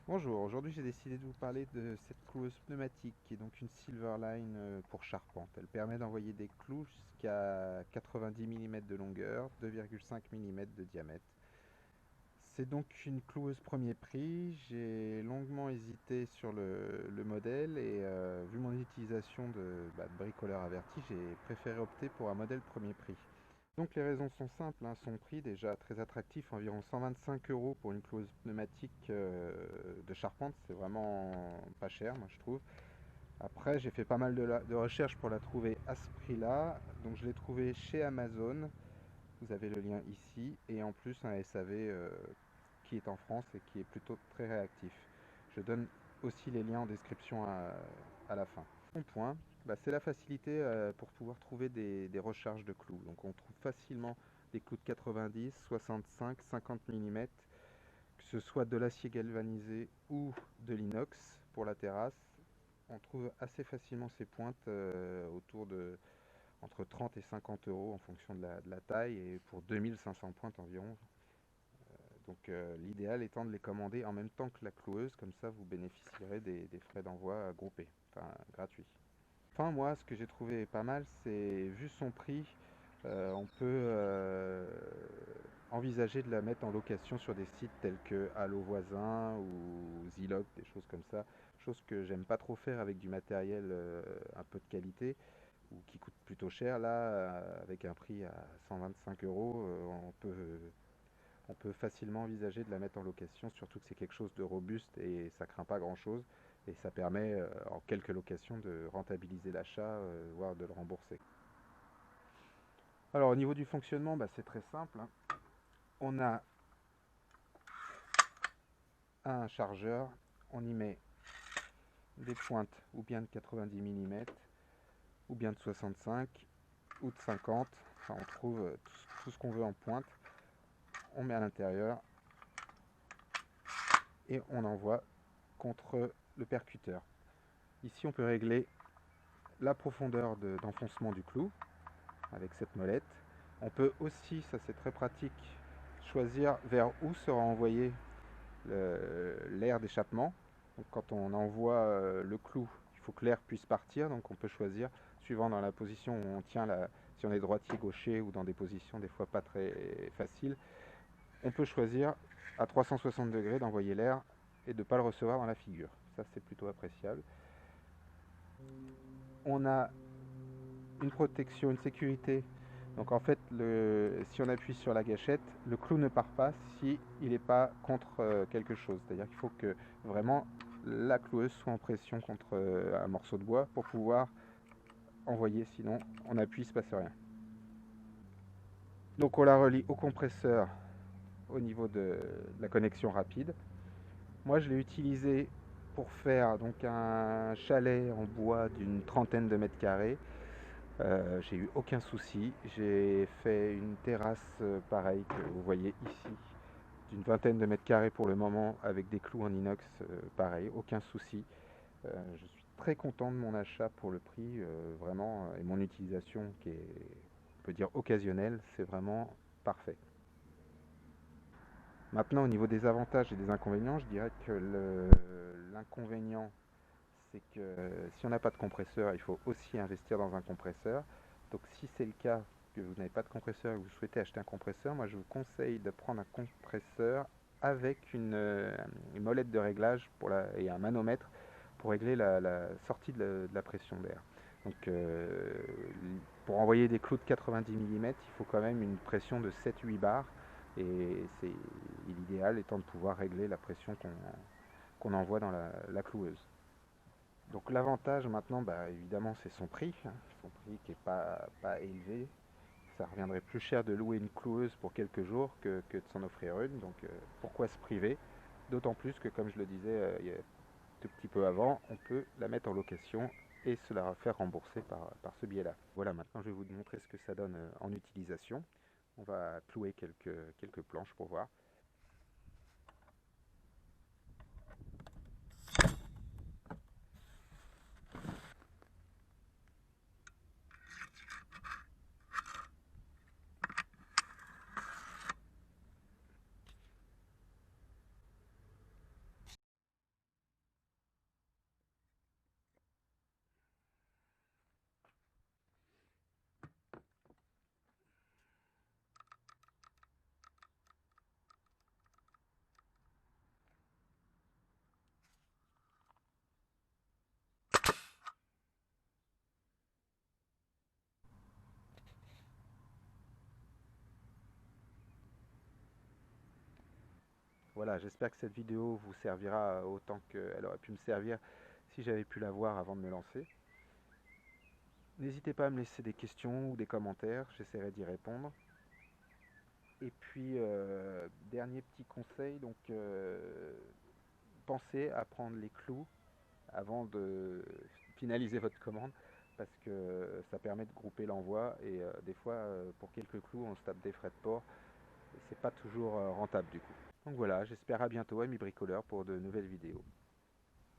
Bonjour, aujourd'hui j'ai décidé de vous parler de cette cloueuse pneumatique qui est donc une Silverline pour charpente. Elle permet d'envoyer des clous jusqu'à 90 mm de longueur, 2,5 mm de diamètre. C'est donc une cloueuse premier prix. J'ai longuement hésité sur le modèle et vu mon utilisation de bricoleur averti, j'ai préféré opter pour un modèle premier prix. Donc les raisons sont simples, hein. Son prix déjà très attractif, environ 125 euros pour une cloueuse pneumatique de charpente, c'est vraiment pas cher moi je trouve. Après j'ai fait pas mal de recherches pour la trouver à ce prix-là, donc je l'ai trouvée chez Amazon, vous avez le lien ici, et en plus un SAV qui est en France et qui est plutôt très réactif. Je donne aussi les liens en description à la fin. Mon point, c'est la facilité pour pouvoir trouver des recharges de clous. Donc on trouve facilement des clous de 90, 65, 50 mm, que ce soit de l'acier galvanisé ou de l'inox pour la terrasse. On trouve assez facilement ces pointes autour de entre 30 et 50 euros en fonction de la taille et pour 2500 pointes environ. Donc l'idéal étant de les commander en même temps que la cloueuse, comme ça vous bénéficierez des frais d'envoi groupés, enfin gratuits. Enfin moi ce que j'ai trouvé pas mal c'est vu son prix, on peut envisager de la mettre en location sur des sites tels que Allo Voisin ou Zilog, des choses comme ça. Chose que j'aime pas trop faire avec du matériel un peu de qualité ou qui coûte plutôt cher. Là, avec un prix à 125 euros, on peut facilement envisager de la mettre en location, surtout que c'est quelque chose de robuste et ça craint pas grand chose. Et ça permet en quelques locations de rentabiliser l'achat, voire de le rembourser. Alors au niveau du fonctionnement, c'est très simple, hein. On a un chargeur, on y met des pointes ou bien de 90 mm, ou bien de 65, ou de 50. Enfin, on trouve tout ce qu'on veut en pointe. On met à l'intérieur et on envoie contre le percuteur. Ici, on peut régler la profondeur d'enfoncement du clou avec cette molette. On peut aussi, ça c'est très pratique, choisir vers où sera envoyé l'air d'échappement. Donc quand on envoie le clou, il faut que l'air puisse partir, donc on peut choisir, suivant dans la position où on tient, si on est droitier, gaucher ou dans des positions des fois pas très faciles, on peut choisir à 360 degrés d'envoyer l'air et de ne pas le recevoir dans la figure. Ça c'est plutôt appréciable. On a une protection, une sécurité. Donc en fait, si on appuie sur la gâchette, le clou ne part pas si il n'est pas contre quelque chose. C'est-à-dire qu'il faut que vraiment la cloueuse soit en pression contre un morceau de bois pour pouvoir envoyer, sinon on appuie, il ne se passe rien. Donc on la relie au compresseur au niveau de la connexion rapide. Moi je l'ai utilisé pour faire donc un chalet en bois d'une trentaine de mètres carrés. J'ai eu aucun souci. J'ai fait une terrasse pareille que vous voyez ici, d'une vingtaine de mètres carrés pour le moment, avec des clous en inox, pareil, aucun souci. Je suis très content de mon achat pour le prix, vraiment, et mon utilisation qui est, on peut dire, occasionnelle, c'est vraiment parfait. Maintenant, au niveau des avantages et des inconvénients, je dirais que l'inconvénient, c'est que si on n'a pas de compresseur, il faut aussi investir dans un compresseur. Donc si c'est le cas, que vous n'avez pas de compresseur et que vous souhaitez acheter un compresseur, moi je vous conseille de prendre un compresseur avec une molette de réglage et un manomètre pour régler la sortie de la pression d'air. Donc pour envoyer des clous de 90 mm, il faut quand même une pression de 7-8 bars et l'idéal étant de pouvoir régler la pression qu'on envoie dans la cloueuse. Donc l'avantage maintenant, évidemment, c'est son prix, hein. Son prix qui n'est pas élevé. Ça reviendrait plus cher de louer une cloueuse pour quelques jours que de s'en offrir une. Donc pourquoi se priver? D'autant plus que, comme je le disais il y a tout petit peu avant, on peut la mettre en location et se la faire rembourser par ce biais-là. Voilà, maintenant je vais vous montrer ce que ça donne en utilisation. On va clouer quelques planches pour voir. Voilà, j'espère que cette vidéo vous servira autant qu'elle aurait pu me servir si j'avais pu la voir avant de me lancer. N'hésitez pas à me laisser des questions ou des commentaires, j'essaierai d'y répondre. Et puis, dernier petit conseil, donc pensez à prendre les clous avant de finaliser votre commande, parce que ça permet de grouper l'envoi et des fois, pour quelques clous, on se tape des frais de port et c'est pas toujours rentable du coup. Donc voilà, j'espère à bientôt, amis bricoleurs, pour de nouvelles vidéos.